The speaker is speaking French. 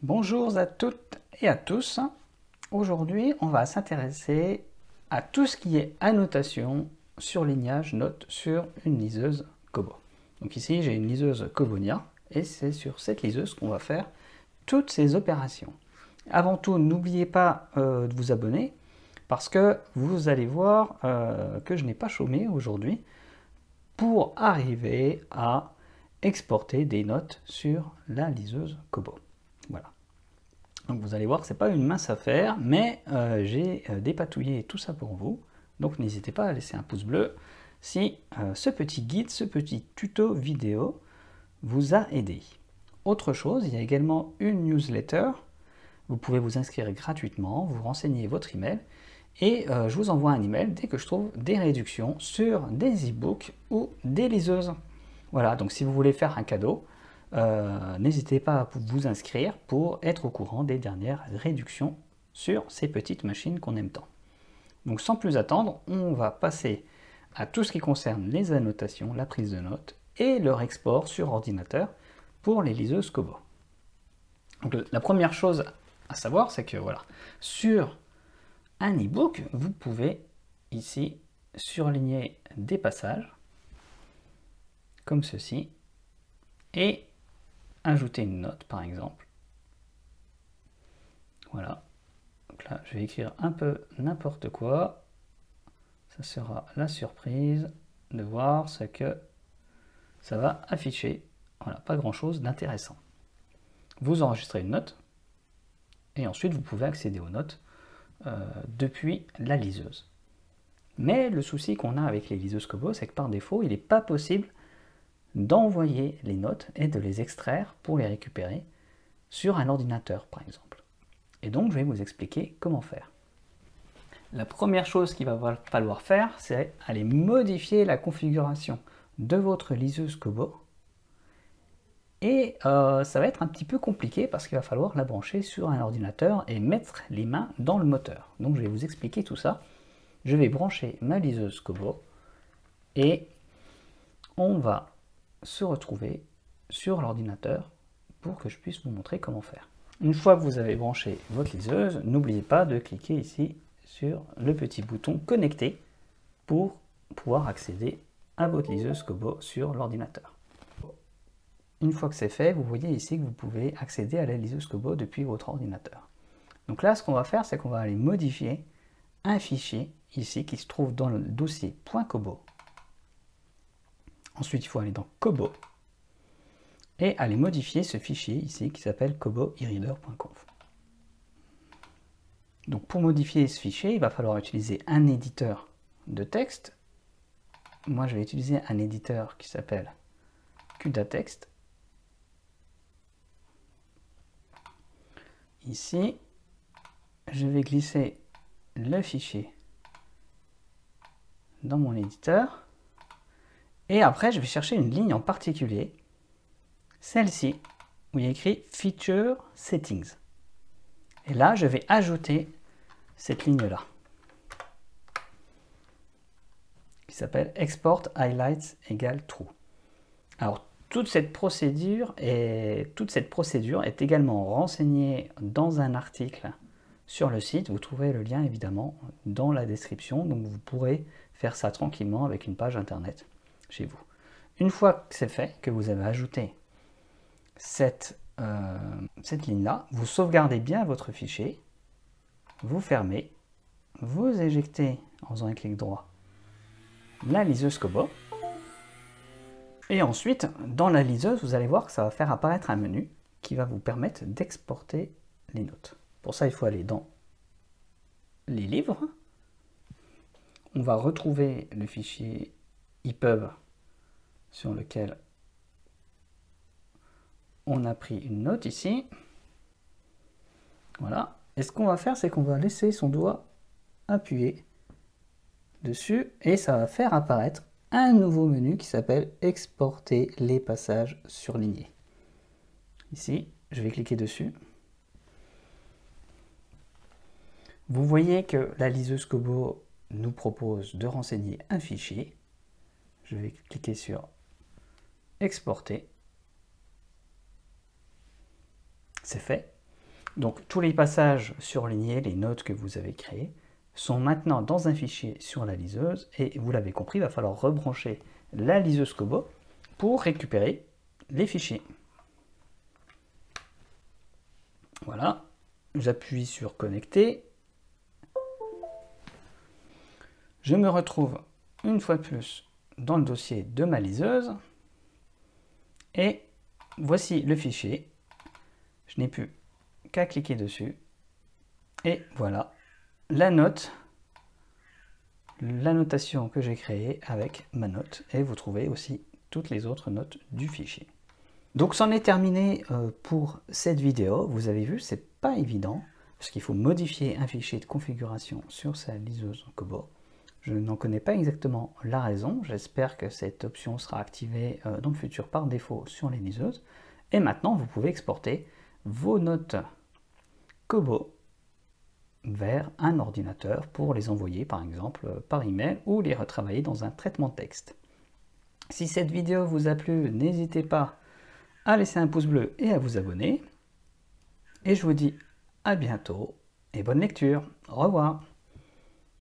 Bonjour à toutes et à tous. Aujourd'hui, on va s'intéresser à tout ce qui est annotation, surlignage, notes sur une liseuse Kobo. Donc ici, j'ai une liseuse Kobonia et c'est sur cette liseuse qu'on va faire toutes ces opérations. Avant tout, n'oubliez pas de vous abonner parce que vous allez voir que je n'ai pas chômé aujourd'hui pour arriver à exporter des notes sur la liseuse Kobo. Voilà. Donc vous allez voir que ce n'est pas une mince affaire, mais j'ai dépatouillé tout ça pour vous. Donc n'hésitez pas à laisser un pouce bleu si ce petit guide, ce petit tuto vidéo vous a aidé. Autre chose, il y a également une newsletter. Vous pouvez vous inscrire gratuitement, vous renseigner votre email et je vous envoie un email dès que je trouve des réductions sur des e-books ou des liseuses. Voilà, donc si vous voulez faire un cadeau, n'hésitez pas à vous inscrire pour être au courant des dernières réductions sur ces petites machines qu'on aime tant. Donc sans plus attendre, on va passer à tout ce qui concerne les annotations, la prise de notes et leur export sur ordinateur pour les liseuses Kobo. Donc la première chose à savoir, c'est que voilà, sur un e-book, vous pouvez ici surligner des passages comme ceci et ajouter une note par exemple. Voilà. Donc là, je vais écrire un peu n'importe quoi. Ça sera la surprise de voir ce que ça va afficher. Voilà, pas grand chose d'intéressant. Vous enregistrez une note et ensuite vous pouvez accéder aux notes depuis la liseuse. Mais le souci qu'on a avec les liseuses Kobo, c'est que par défaut, il n'est pas possible d'envoyer les notes et de les extraire pour les récupérer sur un ordinateur par exemple. Et donc je vais vous expliquer comment faire. La première chose qu'il va falloir faire, c'est aller modifier la configuration de votre liseuse Kobo. Et ça va être un petit peu compliqué parce qu'il va falloir la brancher sur un ordinateur et mettre les mains dans le moteur. Donc je vais vous expliquer tout ça. Je vais brancher ma liseuse Kobo et on va se retrouver sur l'ordinateur pour que je puisse vous montrer comment faire. Une fois que vous avez branché votre liseuse, n'oubliez pas de cliquer ici sur le petit bouton connecter pour pouvoir accéder à votre liseuse Kobo sur l'ordinateur. Une fois que c'est fait, vous voyez ici que vous pouvez accéder à la liseuse Kobo depuis votre ordinateur. Donc là, ce qu'on va faire, c'est qu'on va aller modifier un fichier ici qui se trouve dans le dossier .kobo. Ensuite, il faut aller dans Kobo et aller modifier ce fichier ici qui s'appelle kobo-ereader.conf. Donc pour modifier ce fichier, il va falloir utiliser un éditeur de texte. Moi, je vais utiliser un éditeur qui s'appelle Kudatext. Ici, je vais glisser le fichier dans mon éditeur. Et après, je vais chercher une ligne en particulier, celle-ci, où il y a écrit Feature Settings. Et là, je vais ajouter cette ligne-là, qui s'appelle Export Highlights égale True. Alors, toute cette procédure est également renseignée dans un article sur le site. Vous trouverez le lien évidemment dans la description, donc vous pourrez faire ça tranquillement avec une page internet chez vous. Une fois que c'est fait, que vous avez ajouté cette ligne-là, vous sauvegardez bien votre fichier, vous fermez, vous éjectez en faisant un clic droit la liseuse Kobo, et ensuite, dans la liseuse, vous allez voir que ça va faire apparaître un menu qui va vous permettre d'exporter les notes. Pour ça, il faut aller dans les livres. On va retrouver le fichier EPUB sur lequel on a pris une note ici. Voilà. Et ce qu'on va faire, c'est qu'on va laisser son doigt appuyé dessus et ça va faire apparaître un nouveau menu qui s'appelle Exporter les passages surlignés. Ici, je vais cliquer dessus. Vous voyez que la liseuse Kobo nous propose de renseigner un fichier. Je vais cliquer sur Exporter. C'est fait. Donc tous les passages surlignés, les notes que vous avez créées, sont maintenant dans un fichier sur la liseuse et vous l'avez compris, il va falloir rebrancher la liseuse Kobo pour récupérer les fichiers. Voilà, j'appuie sur connecter. Je me retrouve une fois de plus dans le dossier de ma liseuse et voici le fichier. Je n'ai plus qu'à cliquer dessus et voilà la note, la notation que j'ai créée avec ma note, et vous trouvez aussi toutes les autres notes du fichier. Donc c'en est terminé pour cette vidéo. Vous avez vu, c'est pas évident parce qu'il faut modifier un fichier de configuration sur sa liseuse Kobo. Je n'en connais pas exactement la raison. J'espère que cette option sera activée dans le futur par défaut sur les liseuses. Et maintenant, vous pouvez exporter vos notes Kobo vers un ordinateur pour les envoyer par exemple par email ou les retravailler dans un traitement de texte. Si cette vidéo vous a plu, n'hésitez pas à laisser un pouce bleu et à vous abonner. Et je vous dis à bientôt et bonne lecture. Au revoir.